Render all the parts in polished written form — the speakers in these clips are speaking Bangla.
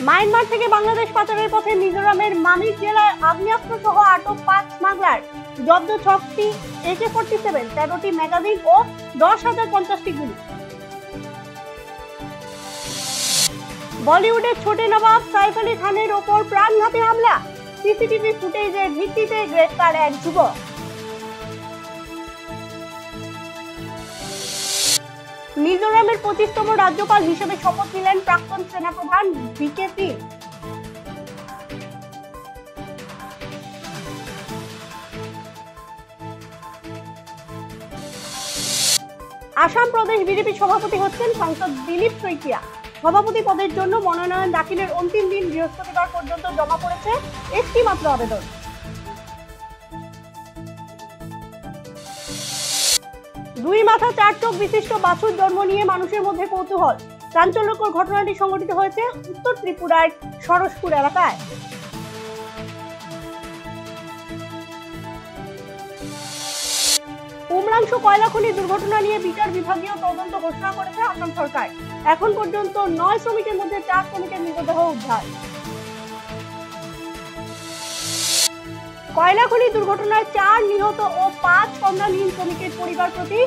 মায়ানমার থেকে বাংলাদেশ পাচারের পথে মিজোরামের মামিক জেলায় আগ্নেয়াস্ত্র সহ আটক 5 স্মাগলার, জব্দ 6টি AK-47, 13টি ম্যাগাজিন ও 10,050টি গুলি। বলিউডের ছোটে নবাব সাইফ আলী খানের ওপর প্রাণঘাতী হামলা, সিসিটিভি ফুটেজের ভিত্তিতে গ্রেফতার এক যুবক। মিজোরামের 25তম রাজ্যপাল হিসেবে শপথ নিলেন প্রাক্তন সেনাপ্রধান VK সিং। আসাম প্রদেশ বিজেপি সভাপতি হচ্ছেন সাংসদ দিলীপ শইকিয়া। সভাপতি পদের জন্য মনোনয়ন দাখিলের অন্তিম দিন বৃহস্পতিবার পর্যন্ত জমা পড়েছে একটি মাত্র আবেদন। দুই মাথা চার চোখ বিশিষ্ট বাছুর জন্ম নিয়ে মানুষের মধ্যে কৌতূহল। চাঞ্চল্যকর ঘটনাটি সংঘটিত হয়েছে উত্তর ত্রিপুরার সরসপুর এলাকায়। উমরাংশু কয়লা খনি দুর্ঘটনা নিয়ে বিচার বিভাগীয় তদন্ত ঘোষণা করেছে আসাম সরকার। এখন পর্যন্ত 9 শ্রমিকের মধ্যে 4 শ্রমিকের মৃতদেহ উদ্ধার। কয়লা খনি দুর্ঘটনায় 4 নিহত ও 5 কন্যাহীন শ্রমিকের পরিবার প্রতি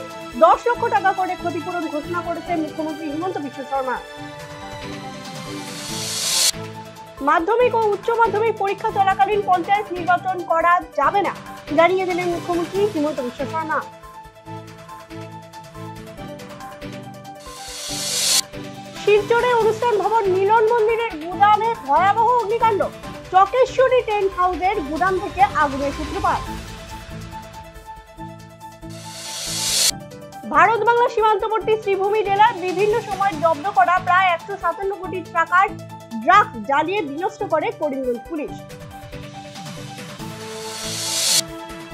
10 লক্ষ টাকা করে ক্ষতিপূরণ ঘোষণা করেছে মুখ্যমন্ত্রী হিমন্ত বিশ্ব শর্মা। মাধ্যমিক ও উচ্চ মাধ্যমিক পরীক্ষা চলাকালীন পঞ্চায়েত নির্বাচন করা যাবে না, জানিয়ে দিলেন মুখ্যমন্ত্রী হিমন্ত বিশ্ব শর্মা। শিলচরে অনুষ্ঠান ভবন মিলন মন্দিরের গুদামে ভয়াবহ অগ্নিকাণ্ড, চকেশ্বরী টেন্ট হাউসের গুদাম থেকে আগুনের সূত্রপাত। ভারত বাংলা সীমান্তবর্তী শ্রীভূমি জেলার বিভিন্ন সময় জব্দ করা প্রায় 157 কোটি টাকার ড্রাগস জ্বালিয়ে বিনষ্ট করে করিমগঞ্জ পুলিশ।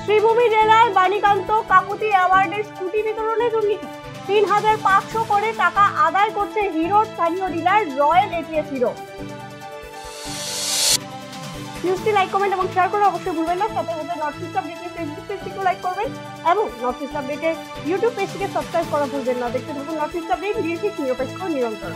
শ্রীভূমি জেলার বাণীকান্ত কাকুতি অ্যাওয়ার্ডের স্কুটি বিতরণে দুর্নীতি, 3,500 করে টাকা আদায় করছে হিরোর স্থানীয় ডিলার রয়্যাল এটিএস হিরো। নিউজটি লাইক, কমেন্ট এবং শেয়ার করে অবশ্যই ভুলবেন না। সাথে সাথে নর্থ ইস্ট আপডেটের ফেসবুক পেজটিকে লাইক করবেন এবং নর্থ ইস্ট আপডেটের ইউটিউব পেজটিকে সাবস্ক্রাইব করা ভুলবেন না। দেখতে থাকুন নর্থ ইস্ট আপডেট, নিরপেক্ষ, নিরন্তর।